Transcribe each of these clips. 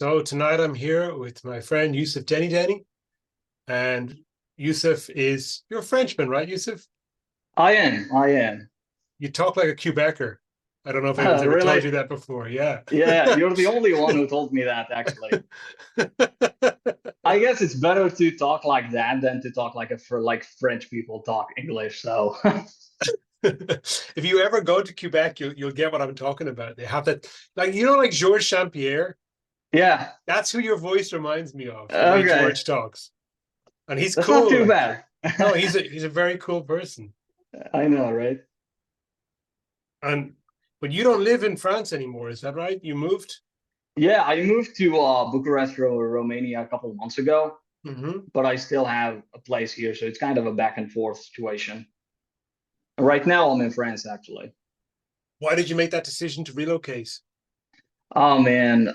So tonight I'm here with my friend Youcef Denideni, and Youcef is you're a Frenchman, right, Youcef? I am. You talk like a Quebecer. I don't know if anyone's ever told Really? you that before. Yeah. Yeah, you're the only one who told me that, actually. I guess it's better to talk like that than to talk like like French people talk English. So, If you ever go to Quebec, you'll get what I'm talking about. They have that, like like Georges Champier. yeah. That's who your voice reminds me of, the way Okay. George talks, and he's That's not cool. too Like, bad. no, he's a very cool person. I know, right? And but you don't live in France anymore, is that right? You moved? Yeah, I moved to Bucharest, Romania a couple of months ago, Hmm. but I still have a place here, so it's kind of a back and forth situation. Right now, I'm in France, actually. Why did you make that decision to relocate? Oh man.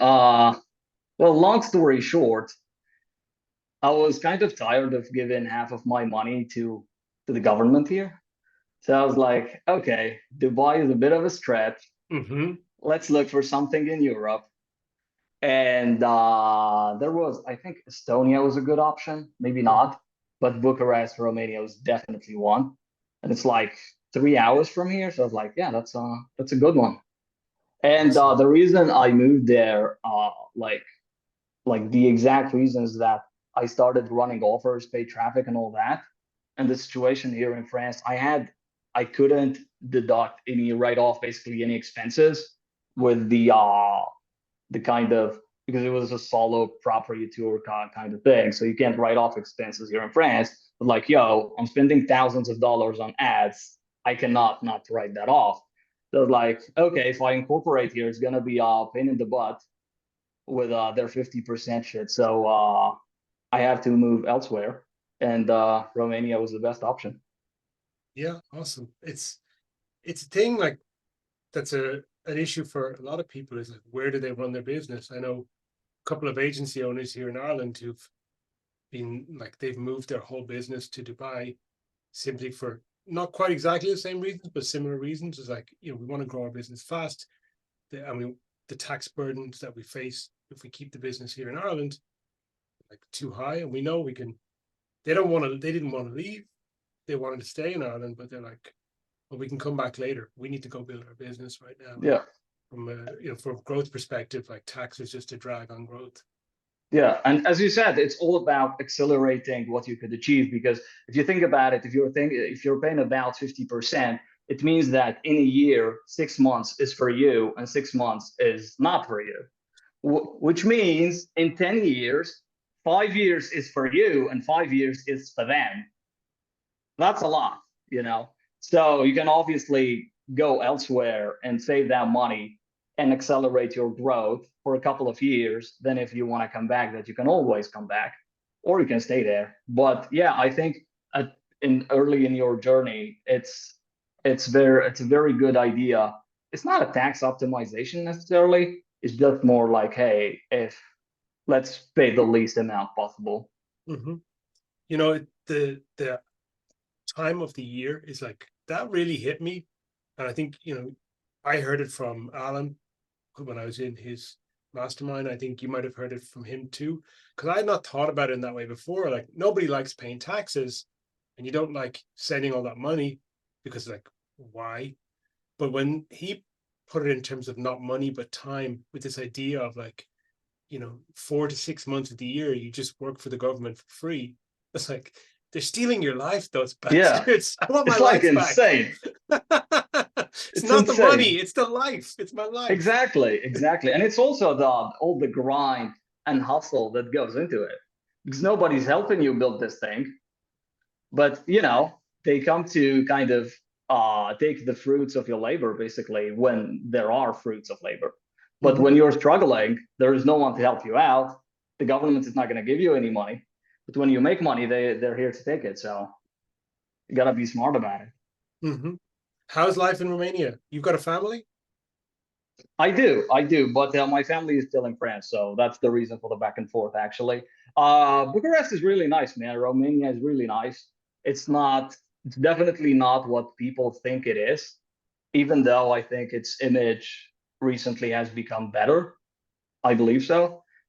Well, long story short, I was kind of tired of giving half of my money to the government here. So I was like, okay, Dubai is a bit of a stretch. Hmm. Let's look for something in Europe. And there was, I think Estonia was a good option, maybe not, but Bucharest, Romania was definitely one. And it's like 3 hours from here. So I was like, yeah, that's a good one. And Awesome. the reason I moved there, like the exact reasons that I started running offers, paid traffic, and all that. And the situation here in France, I couldn't deduct any write off, basically any expenses with the kind of because it was a solo property tour kind of thing. So you can't write off expenses here in France. But like, yo, I'm spending thousands of dollars on ads. I cannot not write that off. So like, okay, if I incorporate here, it's gonna be a pain in the butt with their 50% shit. So I have to move elsewhere, and Romania was the best option. Yeah, awesome. It's a thing like that's an issue for a lot of people is like where do they run their business? I know a couple of agency owners here in Ireland who've been like they've moved their whole business to Dubai simply for not quite exactly the same reasons, but similar reasons. It's like, we want to grow our business fast. I mean, the tax burdens that we face if we keep the business here in Ireland like too high, and we know we can. They didn't want to leave. They wanted to stay in Ireland, but they're like, well, we can come back later. We need to go build our business right now. And Yeah, from a from a growth perspective, like tax is just a drag on growth. yeah, and as you said, it's all about accelerating what you could achieve. Because if you think about it, if you're paying about 50%, it means that in a year, 6 months is for you, and 6 months is not for you. Which means in 10 years, 5 years is for you, and 5 years is for them. That's a lot, you know. So you can obviously go elsewhere and save that money and accelerate your growth for a couple of years. Then if you want to come back, that you can always come back, or you can stay there. But yeah, I think in early in your journey, it's a very good idea. It's not a tax optimization necessarily. It's just more like, hey, if let's pay the least amount possible. Mm-hmm. The time of the year is like that really hit me, and I think I heard it from Alan when I was in his mastermind. I think you might have heard it from him too, because I had not thought about it in that way before. Like nobody likes paying taxes, and you don't like sending all that money because like why? But when he put it in terms of not money but time, with this idea of like 4 to 6 months of the year you just work for the government for free. It's like they're stealing your life, those Yeah, bastards. I want my it's like life back. insane. It's It's not the money, insane. it's the life. It's my life. Exactly, exactly. And it's also the all the grind and hustle that goes into it. Because nobody's helping you build this thing, but they come to kind of take the fruits of your labor basically when there are fruits of labor. But Mm-hmm. when you're struggling, there is no one to help you out. The government is not going to give you any money. But when you make money, they're here to take it. So you gotta be smart about it. Mm-hmm. How's life in Romania? You've got a family? I do, but my family is still in France, so that's the reason for the back and forth. Actually, Bucharest is really nice, man. Romania is really nice. It's not. It's definitely not what people think it is, even though I think its image recently has become better. I believe so.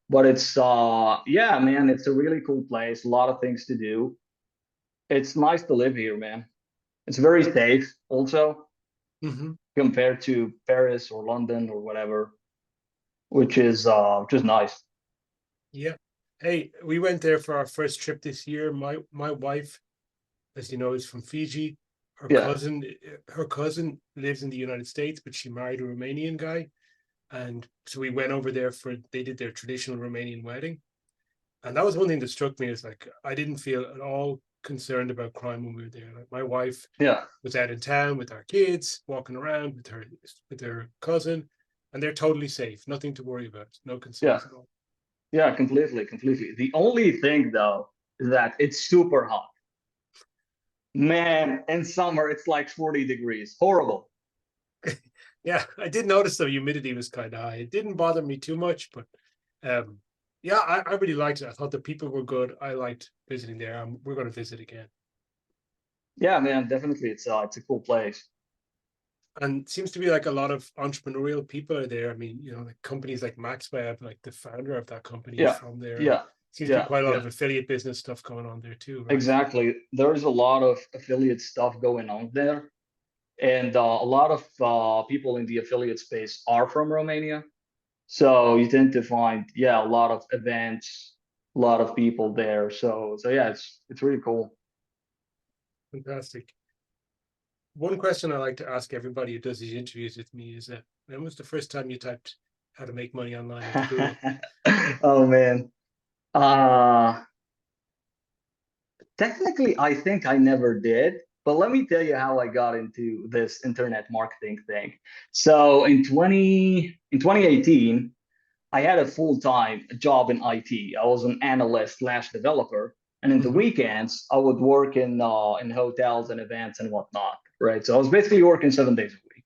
But it's yeah, man, it's a really cool place. A lot of things to do. It's nice to live here, man. It's very safe also Hmm. compared to Paris or London or whatever, which is nice. Yeah. Hey, we went there for our first trip this year. My wife, as you know, is from Fiji. Yeah, Her cousin lives in the United States, but she married a Romanian guy. And so we went over there they did their traditional Romanian wedding. And that was one thing that struck me is like, I didn't feel at all concerned about crime when we were there. Like my wife yeah, was out in town with our kids, walking around with her cousin, and they're totally safe. Nothing to worry about. No yeah, concerns at all. yeah, completely, completely. The only thing though is that it's super hot. Man, in summer it's like 40 degrees. Horrible. Yeah, I did notice the humidity was kind of high. It didn't bother me too much, but um, yeah, I really liked it. I thought the people were good. I liked visiting there. We're going to visit again. Yeah, man, definitely it's a cool place. And seems to be like a lot of entrepreneurial people are there. I mean, like companies like MaxWeb, like the founder of that company is Yeah, from there. And yeah, seems to be yeah, quite a lot yeah. of affiliate business stuff going on there too, right? Exactly. There's a lot of affiliate stuff going on there. And a lot of people in the affiliate space are from Romania. So you tend to find, yeah, a lot of events, a lot of people there. So yeah, it's really cool. Fantastic. One question I like to ask everybody who does these interviews with me is when was the first time you typed how to make money online into Google? Oh man. Uh Technically, I think I never did. But let me tell you how I got into this internet marketing thing. So in 2018, I had a full-time job in IT. I was an analyst slash developer, and in the Hmm. weekends, I would work in hotels and events and whatnot. Right. So I was basically working 7 days a week.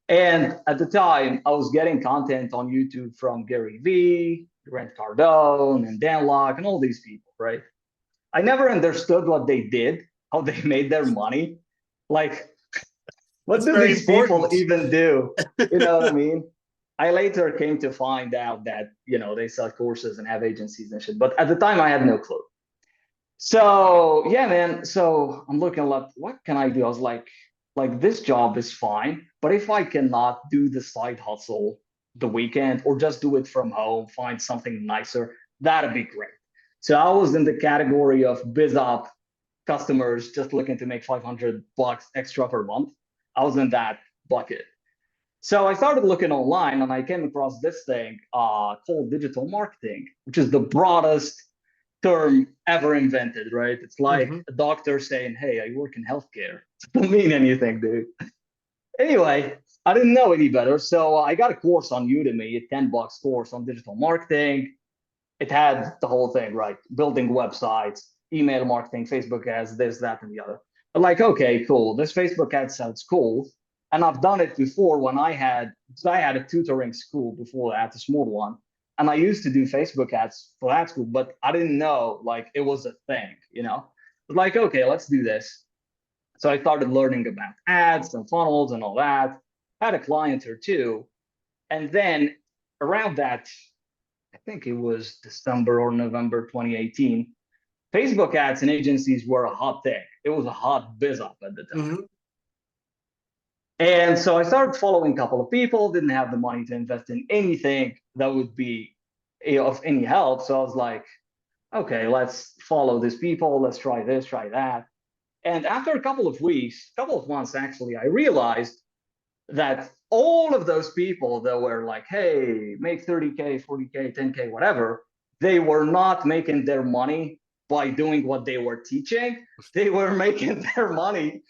And at the time, I was getting content on YouTube from Gary Vee, Grant Cardone, and Dan Lok, and all these people. Right. I never understood what they did, how they made their money. Like, what That's do very these people important. even do? You know what I mean? I later came to find out that, they sell courses and have agencies and shit. But at the time, I had no clue. So yeah, man. So I'm looking a lot. What can I do? I was like this job is fine, but if I cannot do the side hustle the weekend or just do it from home, find something nicer, that'd be great. So I was in the category of biz op customers just looking to make $500 extra per month. I was in that bucket. So I started looking online and I came across this thing called digital marketing, which is the broadest term ever invented, right? It's like Hmm. a doctor saying, "Hey, I work in healthcare." It doesn't mean anything, dude. Anyway, I didn't know any better. So I got a course on Udemy, a $10 course on digital marketing. It had the whole thing, right? Building websites, email marketing, Facebook ads, this, that, and the other. But like, okay, cool. This Facebook ad sounds cool. And I've done it before when I had a tutoring school before that, a small one. And I used to do Facebook ads for that school, but I didn't know like it was a thing. But like, okay, let's do this. So I started learning about ads and funnels and all that. Had a client or two. And then around that, I think it was December or November 2018, Facebook ads and agencies were a hot thing. It was a hot biz up at the time. Hmm. And so I started following a couple of people, didn't have the money to invest in anything that would be of any help. So I was like, okay, let's follow these people. Let's try this, try that. And after a couple of weeks, couple of months actually, I realized that all of those people that were like, hey, make 30K, 40K, 10K, whatever, they were not making their money by doing what they were teaching. They were making their money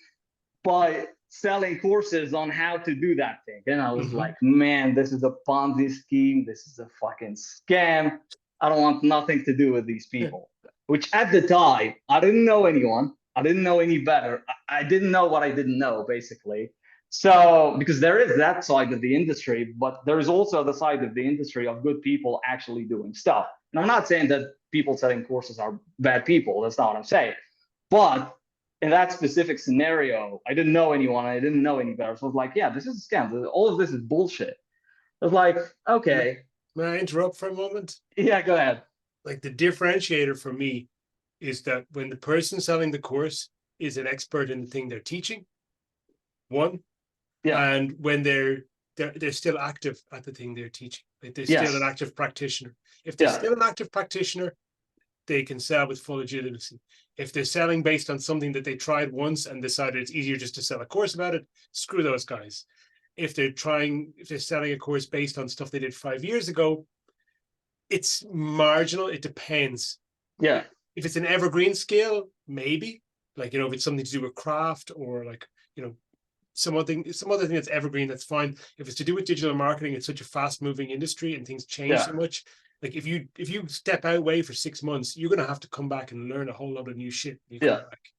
by selling courses on how to do that thing. And I was Hmm. like, man, this is a Ponzi scheme. This is a fucking scam. I don't want nothing to do with these people. Which at the time, I didn't know anyone. I didn't know any better. I didn't know what I didn't know, basically. So, because there is that side of the industry, but there is also the side of the industry of good people actually doing stuff. And I'm not saying that people selling courses are bad people. That's not what I'm saying. But in that specific scenario, I didn't know anyone. I didn't know any better. So I was like, yeah, this is a scam. All of this is bullshit. I was like, Yeah. okay. May I interrupt for a moment? Yeah, go ahead. Like the differentiator for me is that when the person selling the course is an expert in the thing they're teaching, one, Yeah. and when they're still active at the thing they're teaching. Like they're Yes. still an active practitioner. If they're Yeah. still an active practitioner, they can sell with full legitimacy. If they're selling based on something that they tried once and decided it's easier just to sell a course about it, screw those guys. If they're selling a course based on stuff they did 5 years ago, it's marginal. It depends. Yeah. If it's an evergreen skill, maybe, like, if it's something to do with craft or like, some other thing that's evergreen, that's fine. If it's to do with digital marketing, it's such a fast moving industry and things change so much. Like if you step out away for 6 months, you're gonna have to come back and learn a whole lot of new shit when you come back.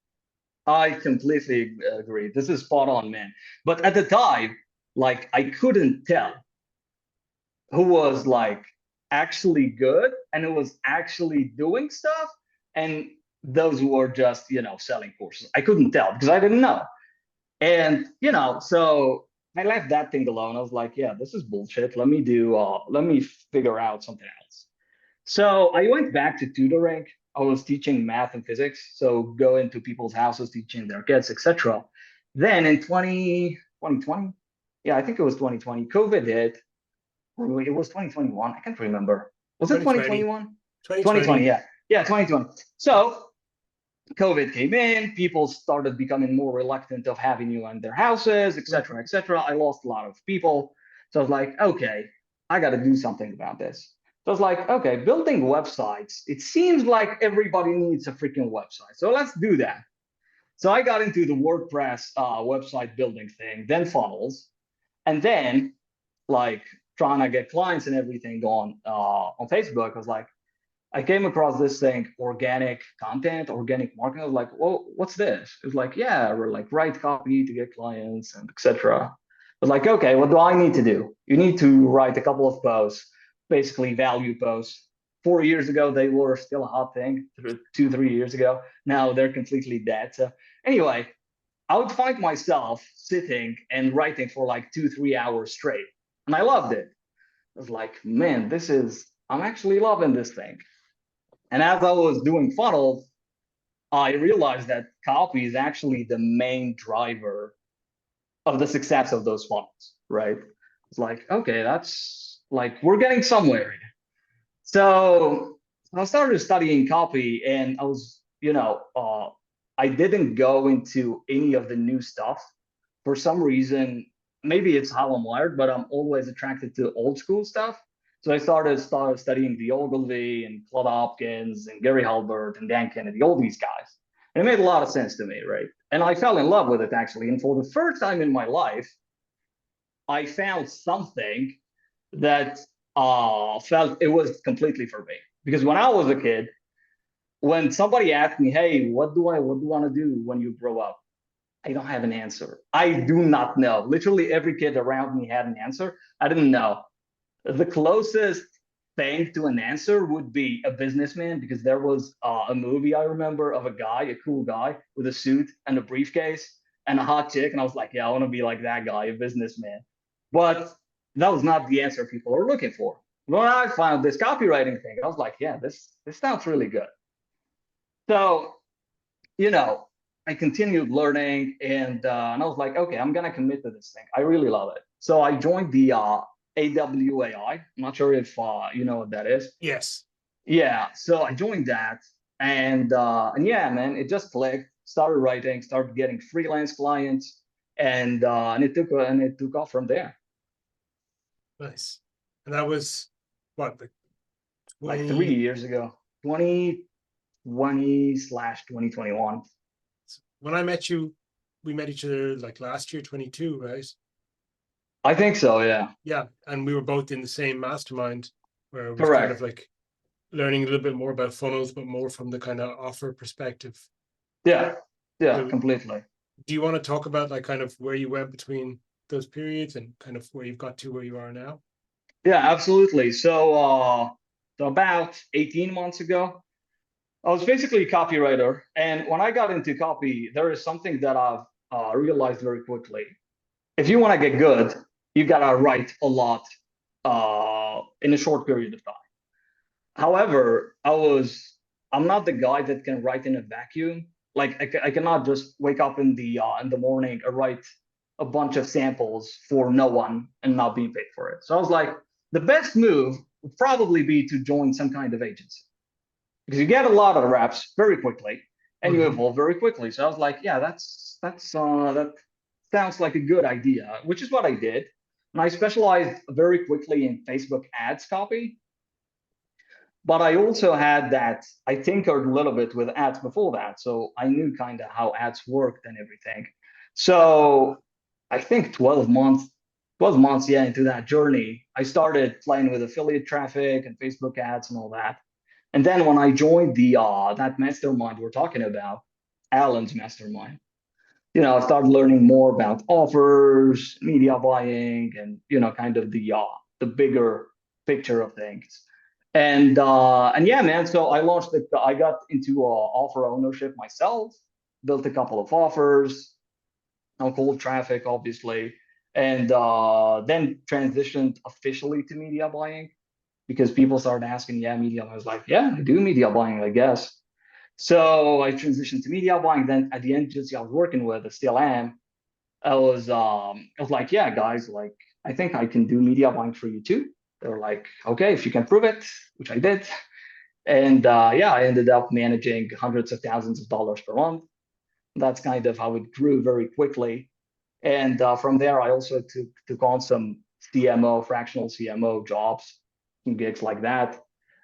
I completely agree. This is spot on, man. But at the time, like I couldn't tell who was like actually good and who was actually doing stuff, and those who were just, selling courses. I couldn't tell because I didn't know. And, so I left that thing alone. I was like, yeah, this is bullshit. Let me figure out something else. So I went back to tutoring. I was teaching math and physics. So go into people's houses, teaching their kids, etc. Then in 2020, yeah, I think it was 2020, COVID hit. Or it was 2021. I can't remember. Was it 2021? 2020, yeah. Yeah, 2020. So COVID came in, people started becoming more reluctant of having you in their houses, etc., etc. I lost a lot of people. So I was like, okay, I got to do something about this. So I was like, okay, building websites, it seems like everybody needs a freaking website. So let's do that. So I got into the WordPress website building thing, then funnels, and then like trying to get clients and everything on Facebook. I was like, I came across this thing, organic content, organic marketing. I was like, well, what's this? It was like, yeah, we're like write copy to get clients and etc. I was like, okay, what do I need to do? You need to write a couple of posts, basically value posts. 4 years ago, they were still a hot thing, 2, 3 years ago. Now they're completely dead. So anyway, I would find myself sitting and writing for like 2, 3 hours straight. And I loved it. I was like, man, I'm actually loving this thing. And as I was doing funnels, I realized that copy is actually the main driver of the success of those funnels, right? It's like, okay, that's like, we're getting somewhere. So I started studying copy, and I was, I didn't go into any of the new stuff. For some reason, maybe it's how I'm wired, but I'm always attracted to old school stuff. So I started studying the Ogilvy and Claude Hopkins and Gary Halbert and Dan Kennedy, all these guys. And it made a lot of sense to me, right? And I fell in love with it, actually. And for the first time in my life, I found something that felt it was completely for me. Because when I was a kid, when somebody asked me, hey, what do you want to do when you grow up? I don't have an answer. I do not know. Literally every kid around me had an answer. I didn't know. The closest thing to an answer would be a businessman, because there was a movie I remember of a cool guy with a suit and a briefcase and a hot chick. And I was like, yeah, I want to be like that guy, a businessman. But that was not the answer people are looking for. When I found this copywriting thing, I was like, yeah, this sounds really good. So, I continued learning, and I was like, okay, I'm gonna commit to this thing. I really love it. So I joined the AWAI. I'm not sure if you know what that is. Yes. Yeah. So I joined that, and yeah, man, it just clicked. Started writing, started getting freelance clients, and it took off from there. Nice. And that was what, Like 3 years ago, 2020/2021. When I met you, we met each other like last year, 22, right? I think so, yeah. Yeah, and we were both in the same mastermind where it was Correct. kind of like learning a little bit more about funnels, but more from the kind of offer perspective. Yeah, So, completely. do you want to talk about like kind of where you went between those periods and kind of where you've got to where you are now? Yeah, absolutely. So about 18 months ago, I was basically a copywriter. And when I got into copy, there is something that I've realized very quickly. If you want to get good, you got to write a lot in a short period of time. However, I'm not the guy that can write in a vacuum. Like I cannot just wake up in the morning and write a bunch of samples for no one and not being paid for it. So I was like, the best move would probably be to join some kind of agency, because you get a lot of reps very quickly and you evolve very quickly. So I was like, yeah, that sounds like a good idea, which is what I did. And I specialized very quickly in Facebook ads copy. But I also had that, I tinkered a little bit with ads before that. So I knew kind of how ads worked and everything. So I think 12 months, yeah, into that journey, I started playing with affiliate traffic and Facebook ads and all that. And then when I joined that mastermind we're talking about, Alan's mastermind, I started learning more about offers, media buying, and kind of the bigger picture of things. And yeah, man. So I got into offer ownership myself, built a couple of offers, cold traffic, obviously, and then transitioned officially to media buying, because people started asking, yeah, media. I was like, yeah, I do media buying, I guess. So I transitioned to media buying. Then at the agency I was working with, I still am, I was like, yeah, guys, like, I think I can do media buying for you too. They were like, okay, if you can prove it, which I did. And yeah, I ended up managing hundreds of thousands of dollars per month. That's kind of how it grew very quickly. And from there, I also took on some CMO, fractional CMO jobs, some gigs like that.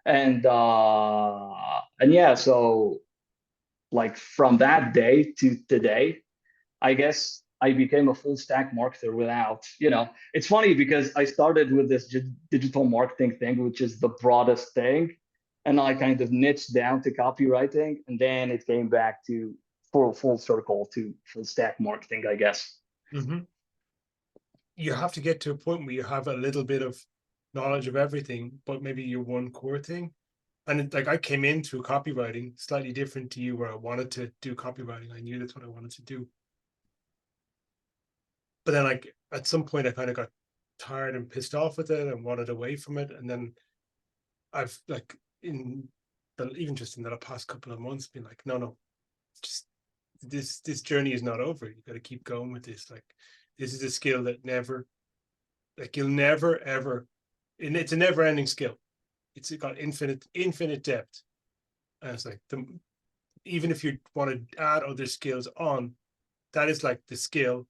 And yeah, so like from that day to today, I guess I became a full stack marketer without, it's funny because I started with this digital marketing thing, which is the broadest thing. And I kind of niched down to copywriting. And then it came back to full circle to full stack marketing, I guess. You have to get to a point where you have a little bit of knowledge of everything, but maybe your one core thing. And like I came in through copywriting, slightly different to you, where I wanted to do copywriting. I knew that's what I wanted to do. But then like at some point I kind of got tired and pissed off with it and wanted away from it. And then I've like even just in the past couple of months been like, no, just this journey is not over. You got to keep going with this. Like this is a skill that you'll never ever, and it's a never ending skill. It's got infinite depth. And it's like even if you want to add other skills on, that is like the skill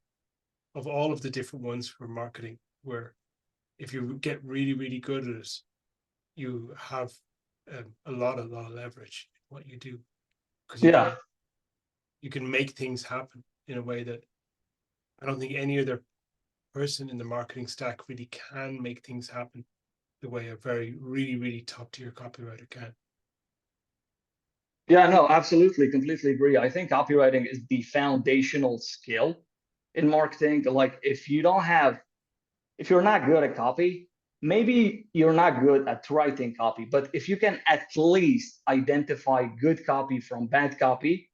of all of the different ones for marketing, where if you get really, really good at it, you have a lot of leverage in what you do. Because you can make things happen in a way that I don't think any other person in the marketing stack really can make things happen the way a very, really, really top tier copywriter can. Yeah, no, absolutely, completely agree. I think copywriting is the foundational skill in marketing. Like if you're not good at copy, maybe you're not good at writing copy, but if you can at least identify good copy from bad copy,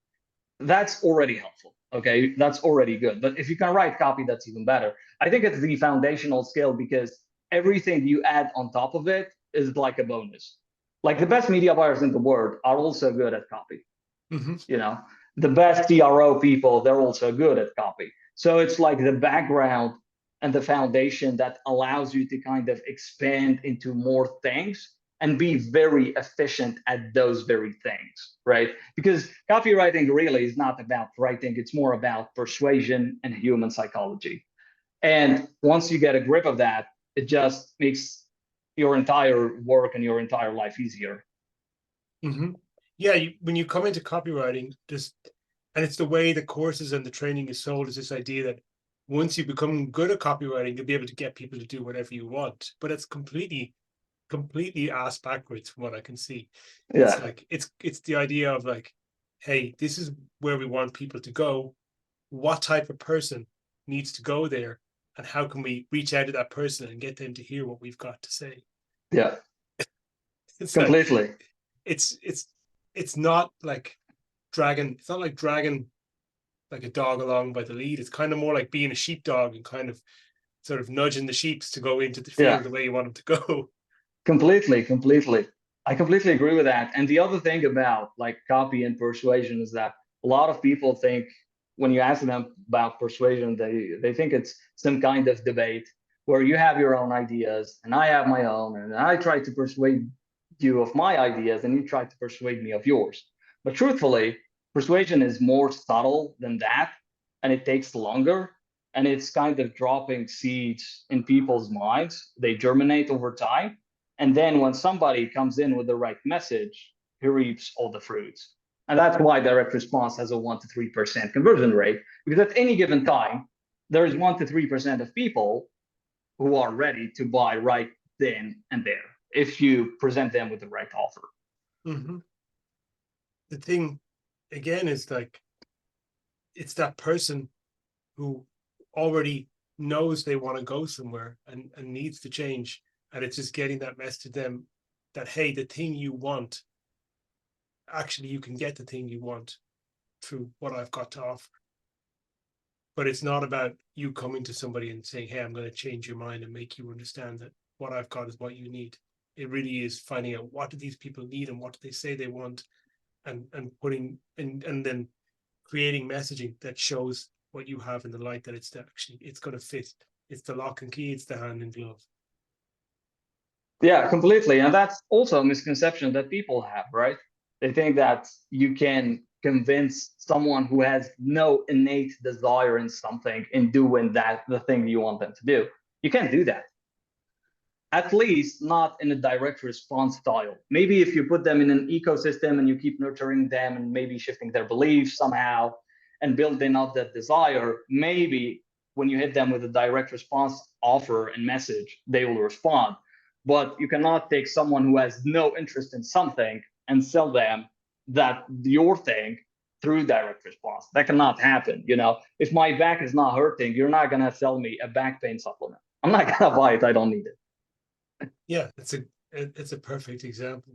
that's already helpful. Okay, that's already good. But if you can write copy, that's even better. I think it's the foundational skill, because everything you add on top of it is like a bonus. Like the best media buyers in the world are also good at copy. The best CRO people, they're also good at copy. So it's like the background and the foundation that allows you to kind of expand into more things and be very efficient at those very things, right? Because copywriting really is not about writing, it's more about persuasion and human psychology. And once you get a grip of that, it just makes your entire work and your entire life easier. Yeah, when you come into copywriting, and it's the way the courses and the training is sold, is this idea that once you become good at copywriting, you'll be able to get people to do whatever you want. But it's completely ass backwards from what I can see. It's like it's the idea of like, hey, this is where we want people to go. What type of person needs to go there, and how can we reach out to that person and get them to hear what we've got to say? Yeah, it's completely. Like, it's not like dragging. It's not like dragging like a dog along by the lead. It's kind of more like being a sheepdog and kind of sort of nudging the sheep to go into the field the way you want them to go. Completely. I completely agree with that. And the other thing about like copy and persuasion is that a lot of people think when you ask them about persuasion, they think it's some kind of debate where you have your own ideas and I have my own, and I try to persuade you of my ideas and you try to persuade me of yours. But truthfully, persuasion is more subtle than that, and it takes longer, and it's kind of dropping seeds in people's minds. They germinate over time, and then when somebody comes in with the right message, he reaps all the fruits. And that's why direct response has a 1 to 3% conversion rate, because at any given time, there is 1 to 3% of people who are ready to buy right then and there if you present them with the right offer. Mm-hmm. The thing again is like, it's that person who already knows they want to go somewhere and needs to change. And it's just getting that message to them that, hey, the thing you want, actually, you can get the thing you want through what I've got to offer. But it's not about you coming to somebody and saying, hey, I'm going to change your mind and make you understand that what I've got is what you need. It really is finding out what do these people need and what do they say they want, and putting and then creating messaging that shows what you have in the light, that it's going to fit. It's the lock and key, it's the hand and glove. Yeah, completely. And that's also a misconception that people have, right? They think that you can convince someone who has no innate desire in something in doing that, the thing you want them to do. You can't do that. At least not in a direct response style. Maybe if you put them in an ecosystem and you keep nurturing them and maybe shifting their beliefs somehow and building up that desire, maybe when you hit them with a direct response offer and message, they will respond. But you cannot take someone who has no interest in something and sell them that your thing through direct response. That cannot happen. You know, if my back is not hurting, you're not gonna sell me a back pain supplement. I'm not gonna buy it. I don't need it. Yeah, it's a perfect example.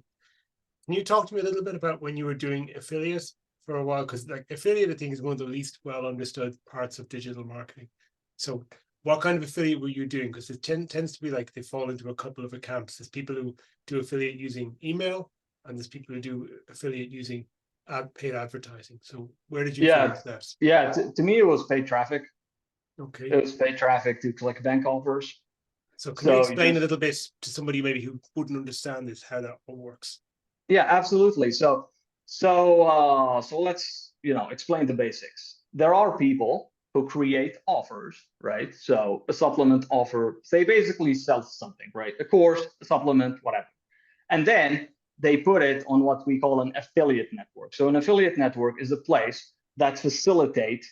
Can you talk to me a little bit about when you were doing affiliates for a while? Because like affiliate, I think, is one of the least well understood parts of digital marketing. So what kind of affiliate were you doing? Because it tends to be like they fall into a couple of camps. There's people who do affiliate using email, and there's people who do affiliate using paid advertising. So where did you fall into that? Yeah. To me, it was paid traffic. Okay. It was paid traffic to ClickBank offers. So can you explain a little bit to somebody maybe who wouldn't understand this, how that all works? Yeah, absolutely. So let's explain the basics. There are people who create offers, right? So a supplement offer, they basically sell something, right? A course, a supplement, whatever. And then they put it on what we call an affiliate network. So an affiliate network is a place that facilitates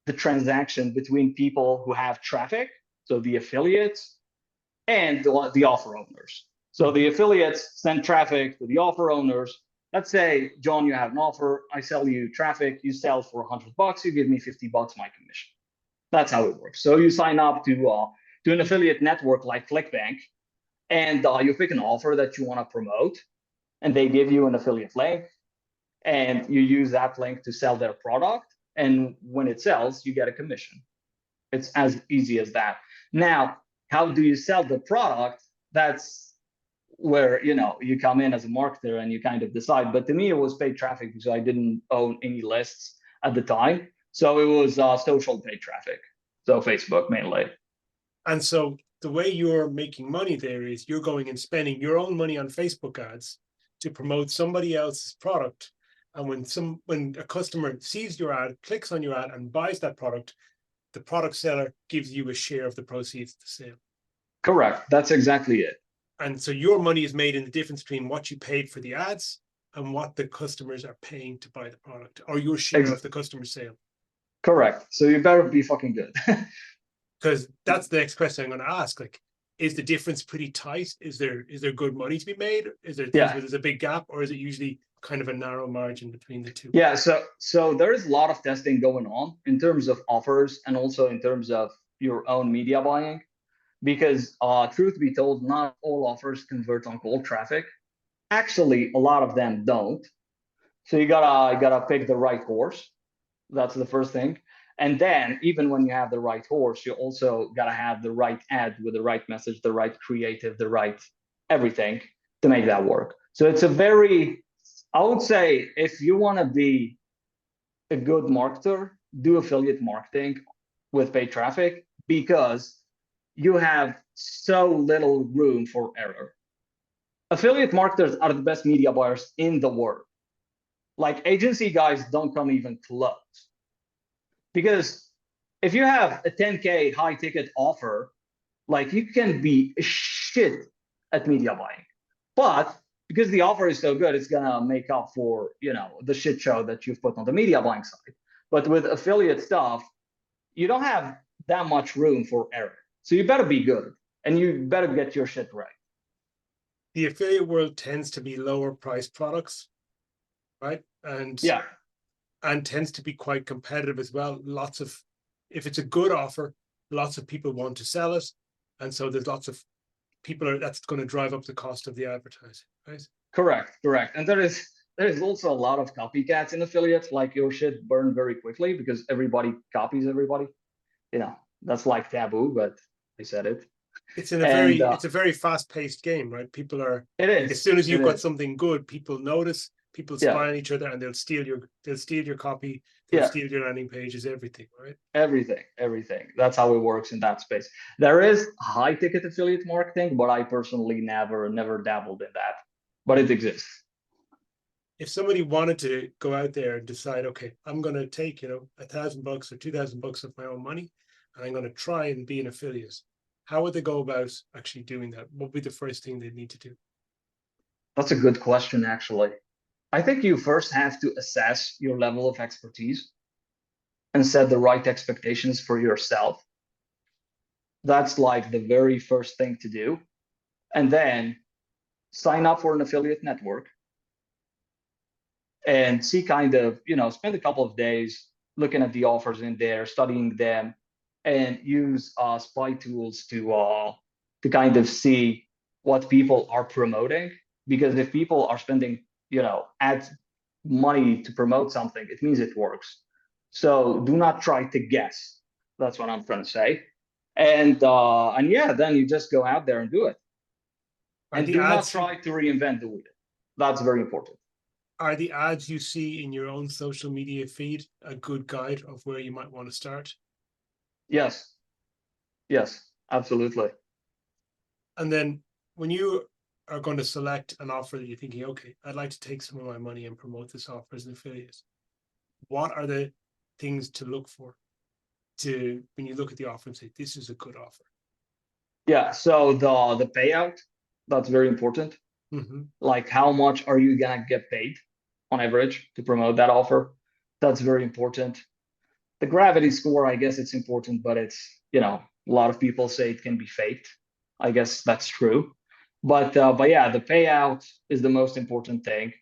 the transaction between people who have traffic, so the affiliates, and the offer owners. So the affiliates send traffic to the offer owners. Let's say, John, you have an offer. I sell you traffic. You sell for $100. You give me $50 my commission. That's how it works. So you sign up to an affiliate network like ClickBank, and you pick an offer that you want to promote, and they give you an affiliate link, and you use that link to sell their product. And when it sells, you get a commission. It's as easy as that. Now, how do you sell the product? That's where you come in as a marketer and you kind of decide. But to me, it was paid traffic because I didn't own any lists at the time. So it was social paid traffic. So Facebook mainly. And so the way you're making money there is you're going and spending your own money on Facebook ads to promote somebody else's product. And when a customer sees your ad, clicks on your ad and buys that product, the product seller gives you a share of the proceeds of the sale. Correct. That's exactly it. And so your money is made in the difference between what you paid for the ads and what the customers are paying to buy the product, or your share of the customer sale. Correct. So you better be fucking good. Because that's the next question I'm going to ask. Like, is the difference pretty tight? Is there good money to be made? Is there things where there's a big gap, or is it usually kind of a narrow margin between the two? Yeah, so there is a lot of testing going on in terms of offers and also in terms of your own media buying, because truth be told, not all offers convert on cold traffic. Actually, a lot of them don't. So you gotta pick the right horse. That's the first thing. And then even when you have the right horse, you also gotta have the right ad with the right message, the right creative, the right everything to make that work. So it's a very, I would say, if you want to be a good marketer, do affiliate marketing with paid traffic, because you have so little room for error. Affiliate marketers are the best media buyers in the world. Like, agency guys don't come even close. Because if you have a 10K high ticket offer, like, you can be shit at media buying. But because the offer is so good, it's gonna make up for, the shit show that you've put on the media buying side. But with affiliate stuff, you don't have that much room for error. So you better be good, and you better get your shit right. The affiliate world tends to be lower priced products, right? Yeah, And tends to be quite competitive as well. If it's a good offer, lots of people want to sell it. And so there's lots of people that's going to drive up the cost of the advertising, right? correct. And there is also a lot of copycats in affiliates. Like, your shit burn very quickly because everybody copies everybody. That's like taboo, but I said it. It's And a very fast-paced game, right? People are, it is. as soon as you've It got is. something good, people notice, people Yeah. spy on each other, and they'll steal your copy, they'll Yeah. steal your landing pages, everything, right? Everything. That's how it works in that space. There is high ticket affiliate marketing, but I personally never dabbled in that. But it exists. If somebody wanted to go out there and decide, okay, I'm going to take, $1,000 or $2,000 of my own money, and I'm going to try and be an affiliate, how would they go about actually doing that? What would be the first thing they need to do? That's a good question, actually. I think you first have to assess your level of expertise and set the right expectations for yourself. That's like the very first thing to do. And then sign up for an affiliate network and see, kind of, spend a couple of days looking at the offers in there, studying them, and use spy tools to kind of see what people are promoting. Because if people are spending, ad money to promote something, it means it works. So do not try to guess. That's what I'm trying to say. And yeah, then you just go out there and do it. Are And the do not ads try to reinvent the wheel. That's very important. are the ads you see in your own social media feed a good guide of where you might want to start? Yes. Yes, absolutely. And then when you are going to select an offer that you're thinking, okay, I'd like to take some of my money and promote this offer as an affiliate, what are the things to look for to when you look at the offer and say, this is a good offer? Yeah, so the payout, that's very important. Mm-hmm. Like, how much are you gonna get paid on average to promote that offer? That's very important. The gravity score, I guess it's important, but it's, a lot of people say it can be faked. I guess that's true. But yeah, the payout is the most important thing.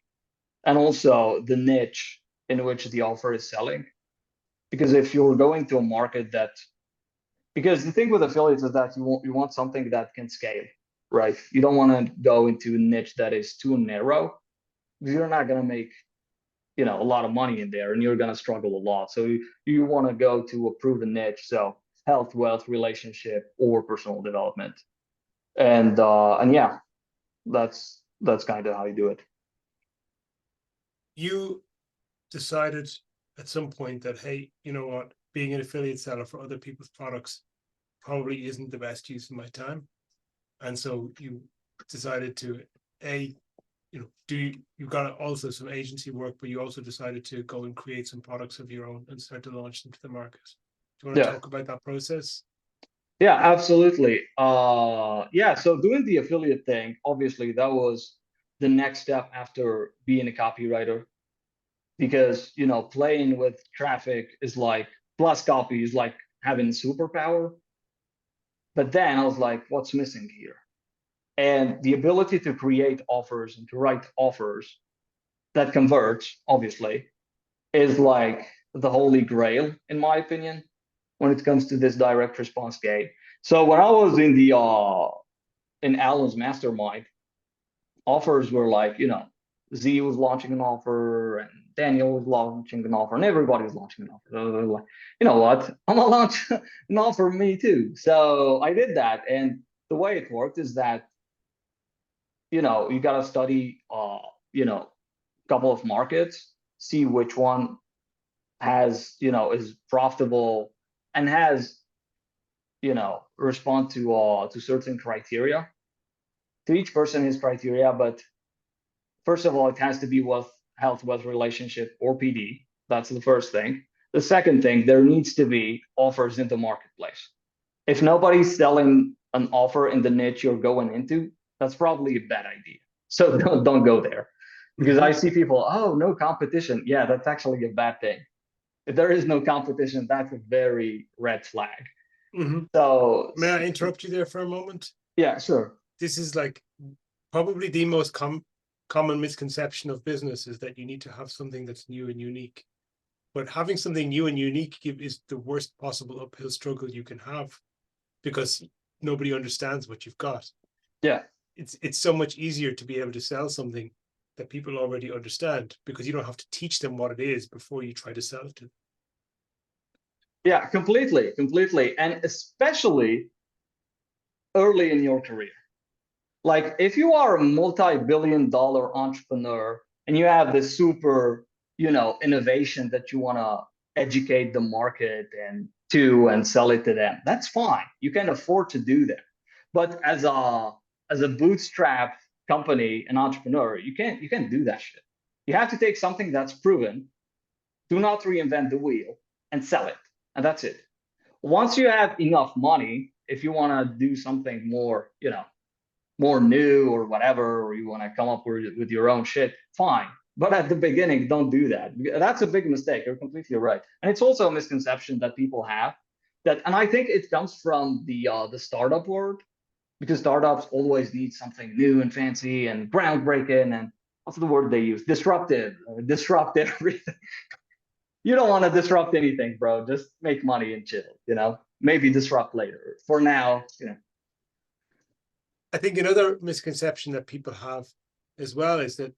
And also the niche in which the offer is selling. Because if you're going to a market because the thing with affiliates is that you want something that can scale, right? You don't want to go into a niche that is too narrow, because you're not going to make, a lot of money in there, and you're going to struggle a lot. So you want to go to a proven niche. So health, wealth, relationship, or personal development. And yeah, that's kind of how you do it. You decided at some point that, hey, you know what, being an affiliate seller for other people's products probably isn't the best use of my time. And so you decided to, you've got also some agency work, but you also decided to go and create some products of your own and start to launch them to the market. Do you want to Yeah. talk about that process? Yeah, absolutely. Yeah, so doing the affiliate thing, obviously, that was the next step after being a copywriter, because, playing with traffic is like, plus copy is like having a superpower. But then I was like, what's missing here? And the ability to create offers and to write offers that convert, obviously, is like the holy grail, in my opinion, when it comes to this direct response game. So when I was in Alan's mastermind, offers were like, Z was launching an offer, and Daniel was launching an offer, and everybody was launching an offer. So like, you know what? I'm gonna launch an offer me too. So I did that, and the way it worked is that you know, you got to study, you know, a couple of markets, see which one has, you know, is profitable and has, you know, respond to certain criteria. To each person his criteria, but first of all, it has to be wealth, health, wealth relationship, or PD. That's the first thing. The second thing, there needs to be offers in the marketplace. If nobody's selling an offer in the niche you're going into, that's probably a bad idea. So don't go there. Because I see people, oh, no competition. Yeah, that's actually a bad thing. If there is no competition, that's a very red flag. So May I interrupt you there for a moment? yeah, sure. This is like probably the most common misconception of business, is that you need to have something that's new and unique. But having something new and unique is the worst possible uphill struggle you can have, because nobody understands what you've got. Yeah. It's so much easier to be able to sell something that people already understand, because you don't have to teach them what it is before you try to sell it to them. Yeah, completely. And especially early in your career. Like if you are a multi-billion-dollar entrepreneur and you have this super, you know, innovation that you want to educate the market and sell it to them, that's fine. You can afford to do that. But as a bootstrap company, an entrepreneur, you can't do that shit. You have to take something that's proven, do not reinvent the wheel, and sell it. And that's it. Once you have enough money, if you want to do something more, you know, more new or whatever, or you want to come up with your own shit, fine. But at the beginning, don't do that. That's a big mistake. You're completely right. And it's also a misconception that people have that, and I think it comes from the startup world, because startups always need something new and fancy and groundbreaking and what's the word they use? Disrupt everything. You don't want to disrupt anything, bro. Just make money and chill, you know? Maybe disrupt later. For now, you know. I think another misconception that people have as well is that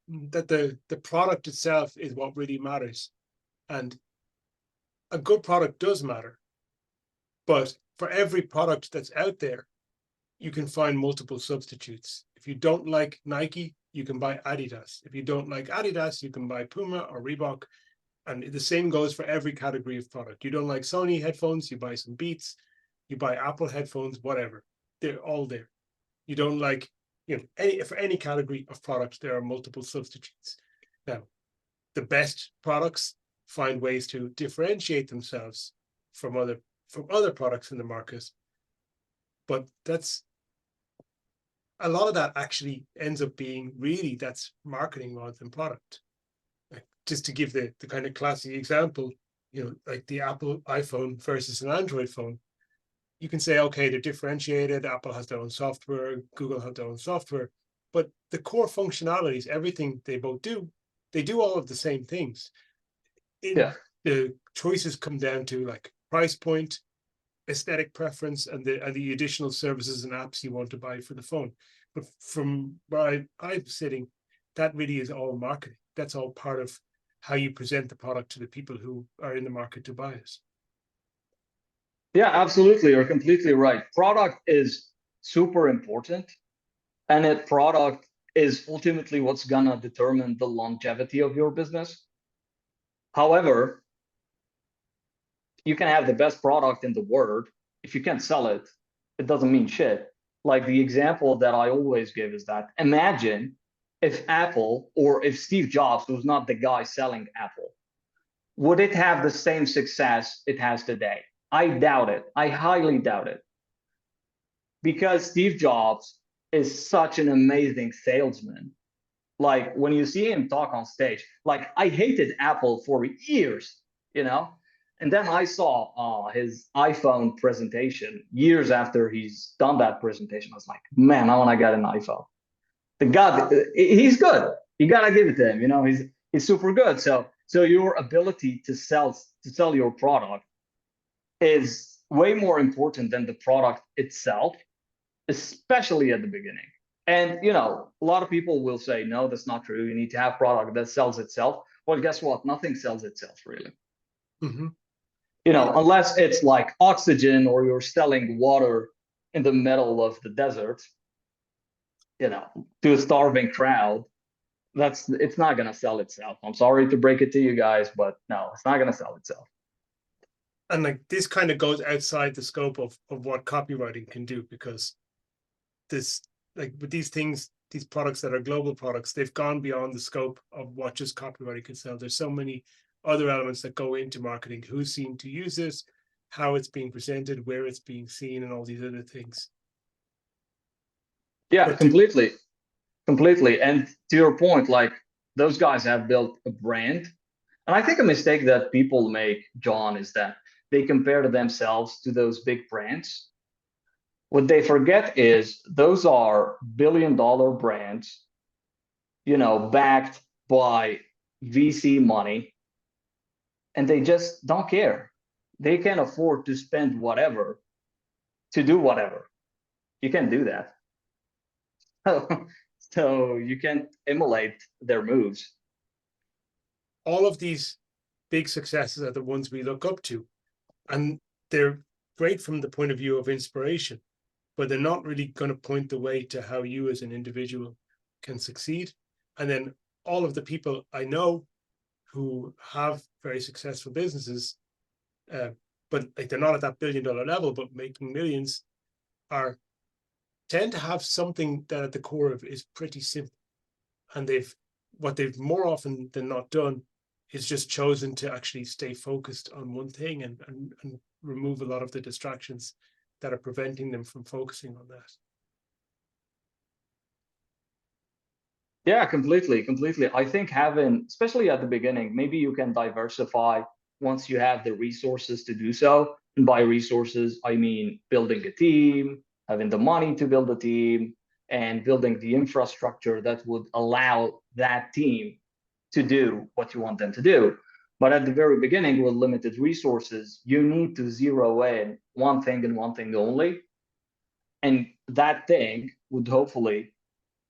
the product itself is what really matters. And a good product does matter. But for every product that's out there, you can find multiple substitutes. If you don't like Nike, you can buy Adidas. If you don't like Adidas, you can buy Puma or Reebok. And the same goes for every category of product. You don't like Sony headphones, you buy some Beats, you buy Apple headphones, whatever. They're all there. You don't like, you know, for any category of products, there are multiple substitutes. Now, the best products find ways to differentiate themselves from other products in the market. But that's a lot of that actually ends up being really, that's marketing rather than product. Like, just to give the kind of classic example, you know, like the Apple iPhone versus an Android phone. You can say, okay, they're differentiated. Apple has their own software, Google has their own software, but the core functionalities, everything they both do, they do all of the same things. Yeah. The choices come down to like price point, aesthetic preference, and the additional services and apps you want to buy for the phone. But from where I'm sitting, that really is all marketing. That's all part of how you present the product to the people who are in the market to buy it. Yeah, absolutely. You're completely right. Product is super important, and product is ultimately what's gonna determine the longevity of your business. However, you can have the best product in the world. If you can't sell it, it doesn't mean shit. Like the example that I always give is that imagine if Apple or if Steve Jobs was not the guy selling Apple, would it have the same success it has today? I doubt it. I highly doubt it. Because Steve Jobs is such an amazing salesman. Like when you see him talk on stage, like I hated Apple for years, you know? And then I saw his iPhone presentation years after he's done that presentation. I was like, man, I want to get an iPhone. The guy, he's good. You gotta give it to him. You know, he's super good. So your ability to sell your product is way more important than the product itself, especially at the beginning. And you know, a lot of people will say, no, that's not true. You need to have product that sells itself. Well, guess what? Nothing sells itself really. Mm-hmm. You know, unless it's like oxygen or you're selling water in the middle of the desert. to a starving crowd, it's not going to sell itself. I'm sorry to break it to you guys, but no, it's not going to sell itself. And like this kind of goes outside the scope of what copywriting can do, because this, like with these things, these products that are global products, they've gone beyond the scope of what just copywriting can sell. There's so many other elements that go into marketing: who's seen to use this, how it's being presented, where it's being seen, and all these other things. Yeah, But completely. And to your point, like those guys have built a brand. And I think a mistake that people make, John, is that they compare themselves to those big brands. What they forget is those are billion-dollar brands, backed by VC money, and they just don't care. They can afford to spend whatever to do whatever. You can do that. So you can emulate their moves. all of these big successes are the ones we look up to, and they're great from the point of view of inspiration, but they're not really going to point the way to how you as an individual can succeed. And then all of the people I know who have very successful businesses, but like they're not at that billion-dollar level, but making millions, tend to have something that at the core of is pretty simple. And what they've more often than not done is just chosen to actually stay focused on one thing, and remove a lot of the distractions that are preventing them from focusing on that. Yeah, completely. I think having, especially at the beginning, maybe you can diversify once you have the resources to do so. And by resources, I mean building a team, having the money to build a team, and building the infrastructure that would allow that team to do what you want them to do. But at the very beginning, with limited resources, you need to zero in one thing and one thing only. And that thing would hopefully,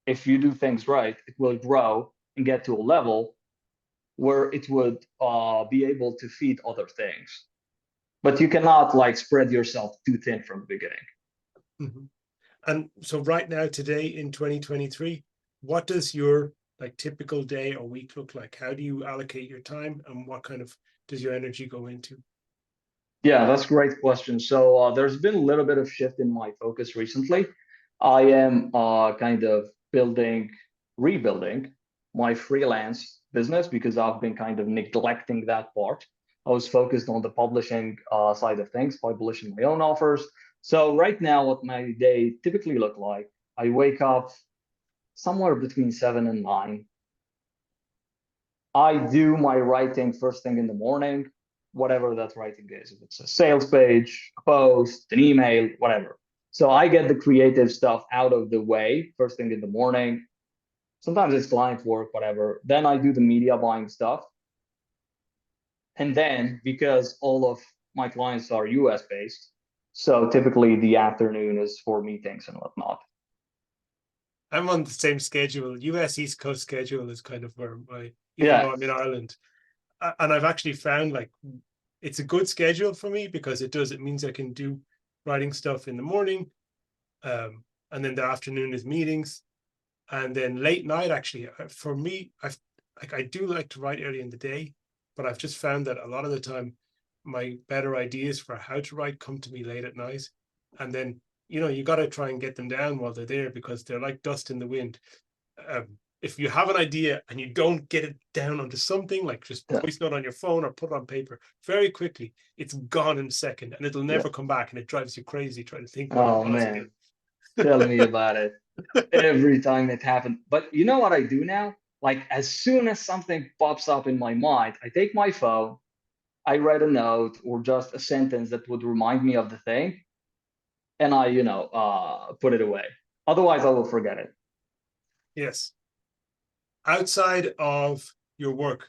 if you do things right, it will grow and get to a level where it would be able to feed other things. But you cannot like spread yourself too thin from the beginning. Mm-hmm. And so right now, today in 2023, what does your like typical day or week look like? How do you allocate your time, and what kind of does your energy go into? Yeah, that's a great question. So there's been a little bit of shift in my focus recently. I am kind of rebuilding my freelance business because I've been kind of neglecting that part. I was focused on the publishing side of things, publishing my own offers. So right now, what my day typically look like, I wake up somewhere between 7 and 9. I do my writing first thing in the morning, whatever that writing is. If it's a sales page, a post, an email, whatever. So I get the creative stuff out of the way first thing in the morning. Sometimes it's client work, whatever. Then I do the media buying stuff. And then because all of my clients are US based, so typically the afternoon is for meetings and whatnot. I'm on the same schedule. US East Coast schedule is kind of where even Yeah. though I'm in Ireland, and I've actually found like it's a good schedule for me, because it means I can do writing stuff in the morning, and then the afternoon is meetings, and then late night. Actually, for me, I do like to write early in the day, but I've just found that a lot of the time my better ideas for how to write come to me late at night, and then you got to try and get them down while they're there, because they're like dust in the wind. If you have an idea and you don't get it down onto something, like just Yeah. voice note on your phone or put it on paper very quickly, it's gone in a second, and it'll Yeah. never come back, and it drives you crazy trying to think what it Oh was again. man, tell me about it. Every time it happened. But you know what I do now? Like as soon as something pops up in my mind, I take my phone, I write a note or just a sentence that would remind me of the thing, and I, put it away. Otherwise, I will forget it. Yes. Outside of your work,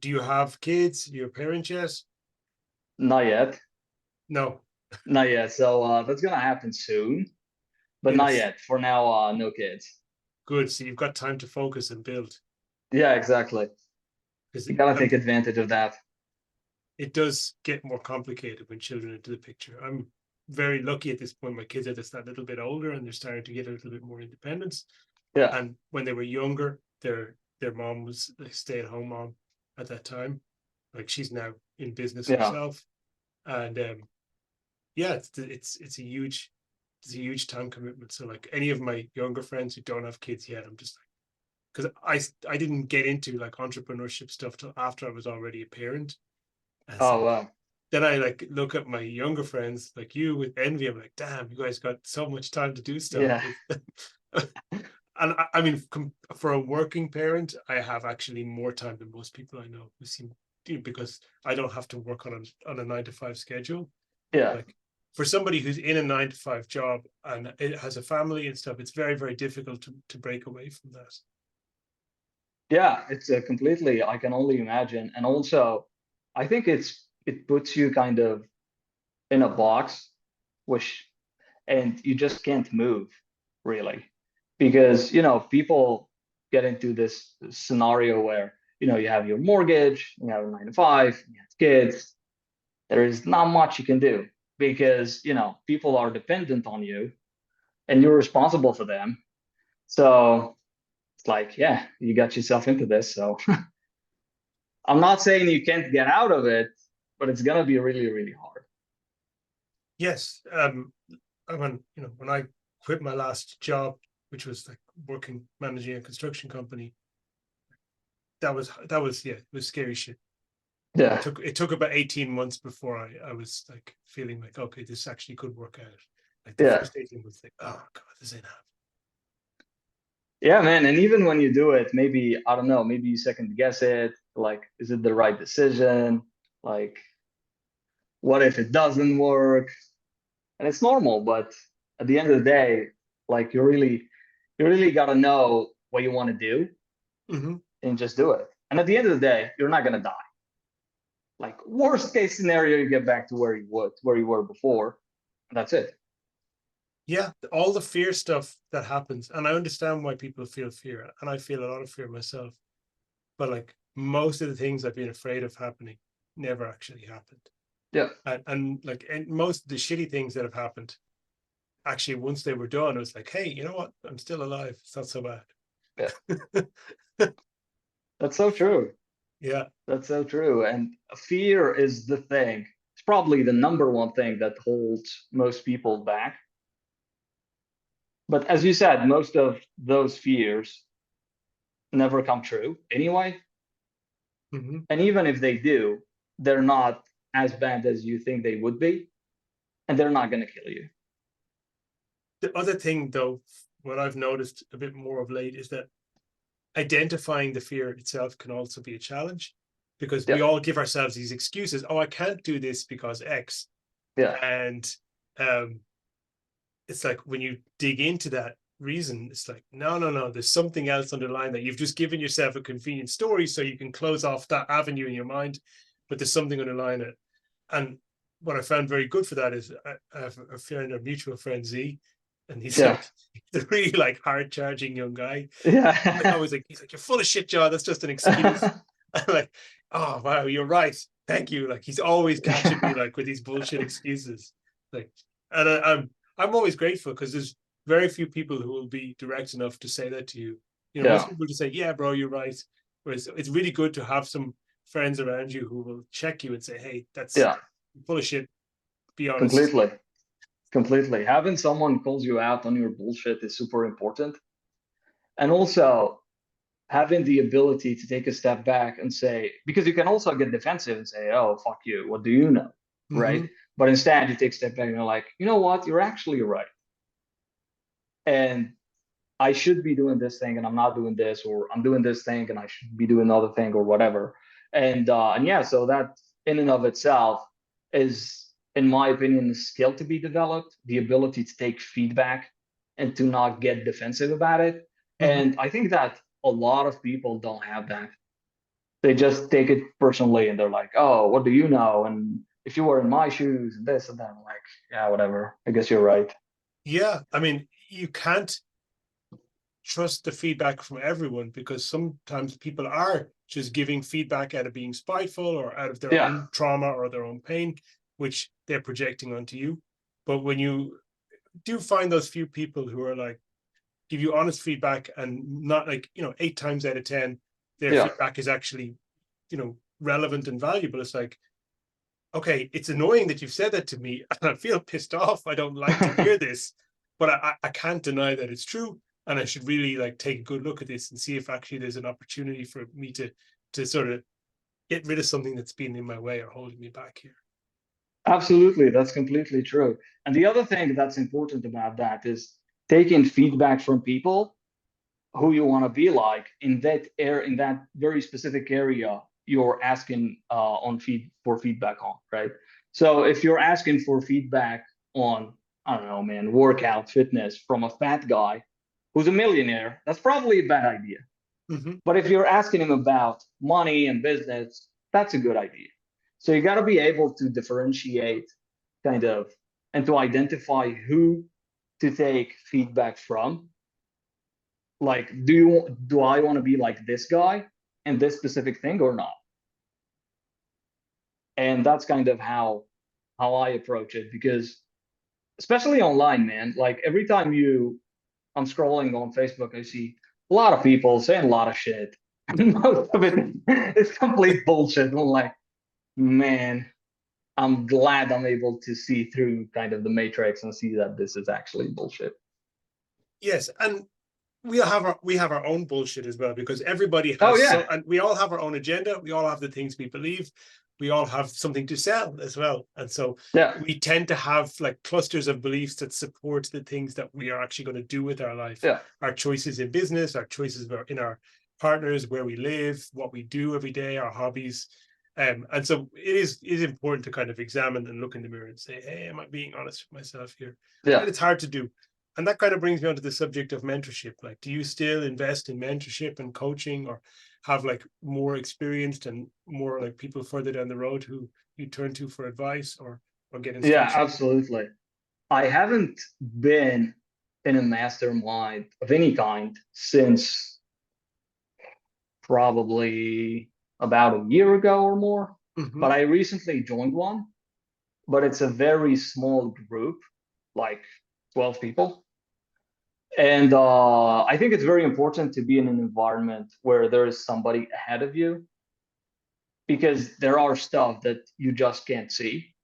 do you have kids? Your parents yet? Not yet. No. Not yet. So that's gonna happen soon, but not Yes. yet. For now, no kids. Good. So you've got time to focus and build. Yeah, exactly. Because You gotta take advantage of that. it does get more complicated when children are into the picture. very lucky at this point. My kids are just that little bit older and they're starting to get a little bit more independence. Yeah. And when they were younger, their mom was a stay-at-home mom at that time. Like she's now in business Yeah. herself. And yeah, it's a huge time commitment. So like any of my younger friends who don't have kids yet, I'm just like, because I didn't get into like entrepreneurship stuff till after I was already a parent. And it's Oh, like wow. then I like look at my younger friends like you with envy. I'm like, damn, you guys got so much time to do stuff. Yeah. And I mean, for a working parent, I have actually more time than most people I know who seem, because I don't have to work on a 9 to 5 schedule. Yeah. Like for somebody who's in a 9 to 5 job and it has a family and stuff, it's very, very difficult to break away from that. Yeah, it's completely, I can only imagine. And also, I think it puts you kind of in a box, which, and you just can't move really, because people get into this scenario where you have your mortgage, you have a 9 to 5, you have kids. There is not much you can do because people are dependent on you, and you're responsible for them. So it's like, yeah, you got yourself into this. So I'm not saying you can't get out of it, but it's gonna be really, really hard. Yes. I mean, when I quit my last job, which was like managing a construction company, that was yeah, it was scary shit. Yeah. It took about 18 months before I was like feeling like, okay, this actually could work out. Like the Yeah. first 18 months, like, oh God, this ain't happening. Yeah, man. And even when you do it, maybe, I don't know, maybe you second guess it. Like, is it the right decision? Like, what if it doesn't work? And it's normal, but at the end of the day, like you really gotta know what you want to do Mm-hmm. and just do it. And at the end of the day, you're not gonna die. Like worst case scenario, you get back to where you were before, and that's it. Yeah, all the fear stuff that happens, and I understand why people feel fear, and I feel a lot of fear myself. But like most of the things I've been afraid of happening never actually happened. Yeah. And most of the shitty things that have happened, actually, once they were done, it was like, hey, you know what? I'm still alive. It's not so Yeah. bad. That's so true. Yeah. That's so true. And fear is the thing. It's probably the number one thing that holds most people back. But as you said, most of those fears never come true anyway. Mm-hmm. And even if they do, they're not as bad as you think they would be, and they're not going to kill you. The other thing, though, what I've noticed a bit more of late is that identifying the fear itself can also be a challenge, because we Yeah. all give ourselves these excuses. Oh, I can't do this because X. Yeah. And it's like when you dig into that reason, it's like, no, there's something else underlying that. You've just given yourself a convenient story so you can close off that avenue in your mind, but there's something underlying it. And what I found very good for that is I have a friend, a mutual friend, Z, and he's Yeah. like the really like hard charging young guy. Like Yeah. always like, he's like, you're full of shit, John. That's just an excuse. I'm like, oh wow, you're right. Thank you. Like he's always catching me like with these bullshit excuses. Like, and I'm always grateful because there's very few people who will be direct enough to say that to you. Most Yeah. people just say, yeah, bro, you're right. Whereas it's really good to have some friends around you who will check you and say, hey, that's Yeah. full of shit. Be honest. Completely. Completely. Having someone calls you out on your bullshit is super important. And also having the ability to take a step back and say, because you can also get defensive and say, oh, fuck you, what do you know? Mm-hmm. Right. But instead, you take a step back and you're like, you know what? You're actually right. And I should be doing this thing and I'm not doing this, or I'm doing this thing and I should be doing another thing or whatever. And yeah, so that in and of itself is, in my opinion, a skill to be developed, the ability to take feedback and to not get defensive about it. Mm-hmm. And I think that a lot of people don't have that. They just take it personally and they're like, oh, what do you know? And if you were in my shoes and this and that, I'm like, yeah, whatever. I guess you're right. Yeah. I mean, you can't trust the feedback from everyone, because sometimes people are just giving feedback out of being spiteful or out of their Yeah. own trauma or their own pain, which they're projecting onto you. But when you do find those few people who are like, give you honest feedback, and not like, 8 times out of 10, their Yeah, feedback is actually, relevant and valuable. It's like, okay, it's annoying that you've said that to me, and I feel pissed off. I don't like to hear this, but I can't deny that it's true. And I should really like take a good look at this and see if actually there's an opportunity for me to sort of get rid of something that's been in my way or holding me back here. absolutely. That's completely true. And the other thing that's important about that is taking feedback from people who you want to be like in that very specific area you're asking for feedback on, right? So if you're asking for feedback on, I don't know, man, workout, fitness from a fat guy who's a millionaire, that's probably a bad idea. Mm-hmm. But if you're asking him about money and business, that's a good idea. So you got to be able to differentiate kind of and to identify who to take feedback from. Like, do I want to be like this guy and this specific thing or not? And that's kind of how I approach it, because especially online, man, like every time I'm scrolling on Facebook, I see a lot of people saying a lot of shit. Most of it is complete bullshit. I'm like, man, I'm glad I'm able to see through kind of the matrix and see that this is actually bullshit. Yes, and we have our own bullshit as well, because everybody Oh has yeah, and we all have our own agenda. We all have the things we believe. We all have something to sell as well, and so yeah, we tend to have like clusters of beliefs that support the things that we are actually going to do with our life, yeah, our choices in business, our choices in our partners, where we live, what we do every day, our hobbies. And so it is important to kind of examine and look in the mirror and say, hey, am I being honest with myself here? yeah. And it's hard to do. And that kind of brings me on to the subject of mentorship. Like, do you still invest in mentorship and coaching, or have like more experienced and more like people further down the road who you turn to for advice or get Yeah, instruction? absolutely. I haven't been in a mastermind of any kind since probably about a year ago or more. Mm-hmm. But I recently joined one, but it's a very small group, like 12 people. And I think it's very important to be in an environment where there is somebody ahead of you, because there are stuff that you just can't see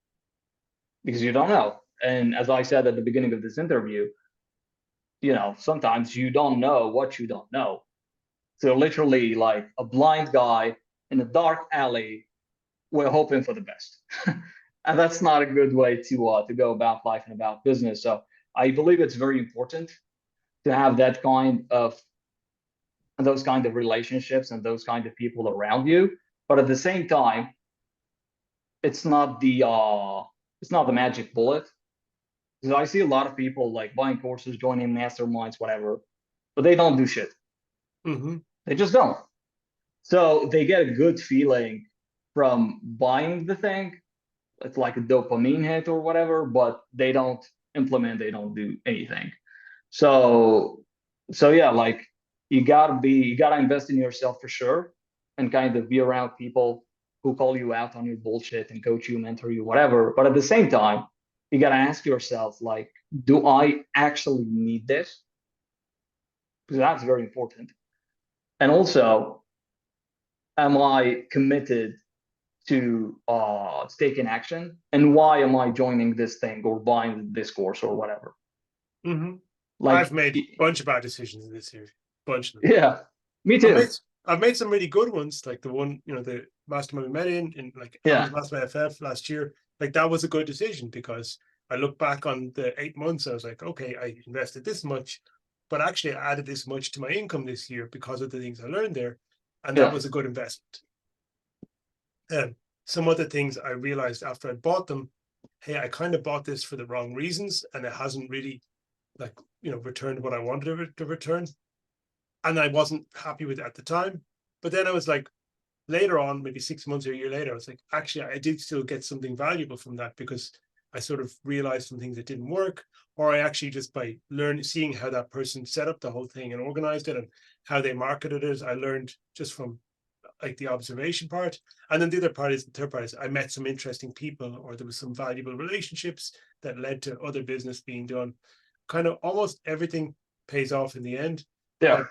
because you don't know. And as I said at the beginning of this interview, sometimes you don't know what you don't know. So literally, like a blind guy in a dark alley, we're hoping for the best, and that's not a good way to go about life and about business. So I believe it's very important to have those kind of relationships and those kind of people around you. But at the same time, it's not the magic bullet. Because I see a lot of people like buying courses, joining masterminds, whatever, but they don't do shit. Mm-hmm. They just don't. So they get a good feeling from buying the thing. It's like a dopamine hit or whatever, but they don't implement, they don't do anything. So yeah, like you gotta invest in yourself for sure, and kind of be around people who call you out on your bullshit and coach you, mentor you, whatever. But at the same time, you gotta ask yourself, like, do I actually need this? Because that's very important. And also, am I committed to taking action? And why am I joining this thing or buying this course or whatever? Mm-hmm. I've Like, made a bunch of bad decisions in this area. Bunch of them. yeah, me I've too. made I've made some really good ones, like the one, the mastermind we met in like Yeah, Hamilton Mastermind FF last year. Like, that was a good decision, because I look back on the 8 months, I was like, okay, I invested this much, but actually I added this much to my income this year because of the things I learned there. And that yeah, was a good investment. Some other things I realized after I bought them, hey, I kind of bought this for the wrong reasons, and it hasn't really like, returned what I wanted it to return. And I wasn't happy with it at the time. But then I was like, later on, maybe 6 months or a year later, I was like, actually, I did still get something valuable from that, because I sort of realized some things that didn't work, or I actually just by seeing how that person set up the whole thing and organized it and how they marketed it, I learned just from like the observation part. And then the third part is I met some interesting people, or there was some valuable relationships that led to other business being done. Kind of almost everything pays off in the end. Yeah.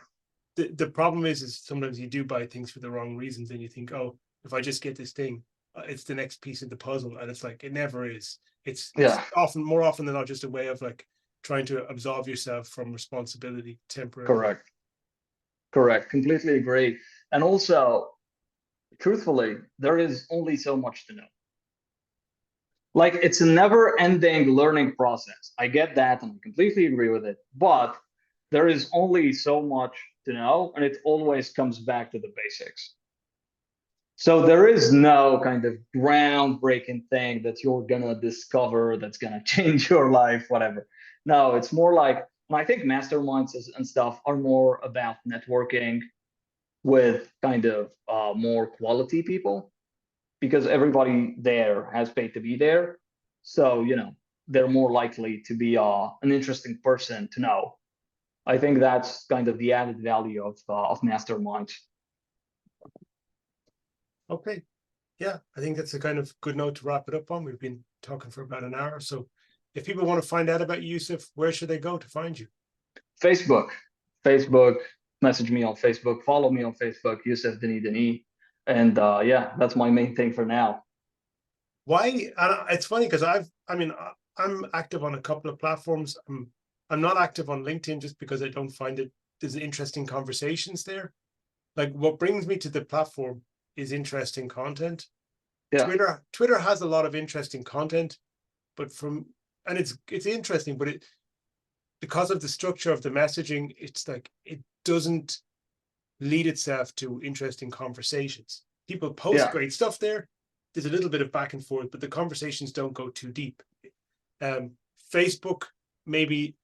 Like the problem is sometimes you do buy things for the wrong reasons, and you think, oh, if I just get this thing, it's the next piece of the puzzle. And it's like, it never is. It's often, more often than not, just a way of like trying to absolve yourself from responsibility temporarily. Correct. Completely agree. And also, truthfully, there is only so much to know. Like, it's a never-ending learning process. I get that, and I completely agree with it. But there is only so much to know, and it always comes back to the basics. So there is no kind of groundbreaking thing that you're gonna discover that's gonna change your life, whatever. No, it's more like, and I think masterminds and stuff are more about networking with kind of more quality people, because everybody there has paid to be there. So, you know, they're more likely to be an interesting person to know. I think that's kind of the added value of masterminds. Okay. Yeah, I think that's a kind of good note to wrap it up on. We've been talking for about an hour. So if people want to find out about Youcef, where should they go to find you? Facebook, message me on Facebook, follow me on Facebook, Youcef Denideni. And yeah, that's my main thing for now. Why? It's funny because I'm active on a couple of platforms. I'm not active on LinkedIn just because I don't find there's interesting conversations there. Like, what brings me to the platform is interesting content. Yeah. Twitter has a lot of interesting content, but it's interesting, but because of the structure of the messaging, it's like it doesn't lead itself to interesting conversations. People post great stuff there. There's a little bit of back and forth, but the conversations don't go too deep. Facebook, maybe,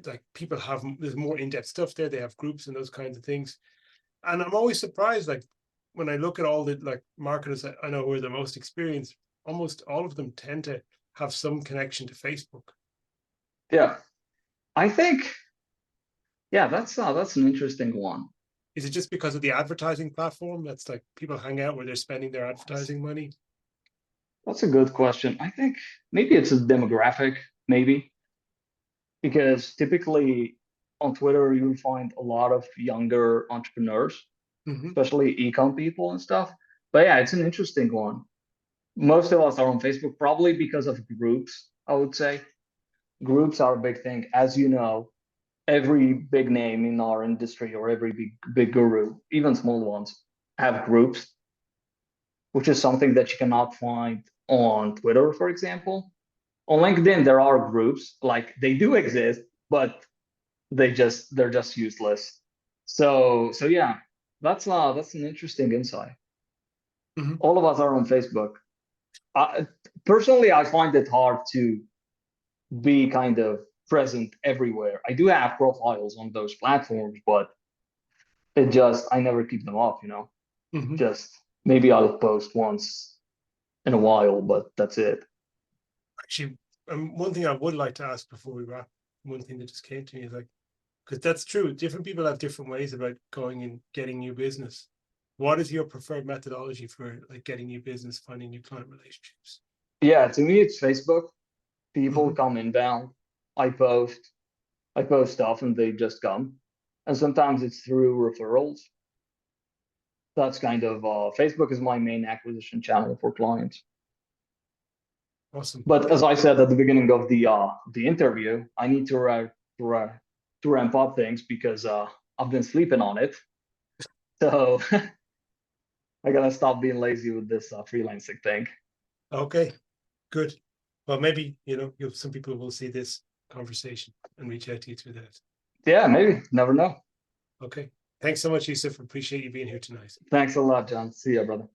like, people there's more in-depth stuff there. They have groups and those kinds of things. And I'm always surprised, like, when I look at all the like marketers that I know who are the most experienced, almost all of them tend to have some connection to Facebook. Yeah, I think, yeah, that's an interesting one. Is it just because of the advertising platform that's like people hang out where they're spending their advertising money? That's a good question. I think maybe it's a demographic, maybe, because typically on Twitter you'll find a lot of younger entrepreneurs, especially ecom people and stuff. But yeah, it's an interesting one. Most of us are on Facebook probably because of groups, I would say. Groups are a big thing. As you know, every big name in our industry, or every big guru, even small ones, have groups, which is something that you cannot find on Twitter, for example. On LinkedIn, there are groups, like, they do exist, but they're just useless. So yeah, that's an interesting insight. All of us are on Facebook. Personally, I find it hard to be kind of present everywhere. I do have profiles on those platforms, but I never keep them up, you know. Just maybe I'll post once in a while, but that's it. Actually, one thing I would like to ask before we wrap, one thing that just came to me is, like, because that's true, different people have different ways about going and getting new business. What is your preferred methodology for, like, getting new business, finding new client relationships? Yeah, to me, it's Facebook. People come inbound. I post stuff and they just come. And sometimes it's through referrals. That's kind of Facebook is my main acquisition channel for clients. Awesome. But as I said at the beginning of the interview, I need to ramp up things because I've been sleeping on it. So I gotta stop being lazy with this freelancing thing. Okay, good. Well, maybe, some people will see this conversation and reach out to you through that. Yeah, maybe. Never know. Okay. Thanks so much, Youcef. Appreciate you being here tonight. Thanks a lot, John. See ya, brother.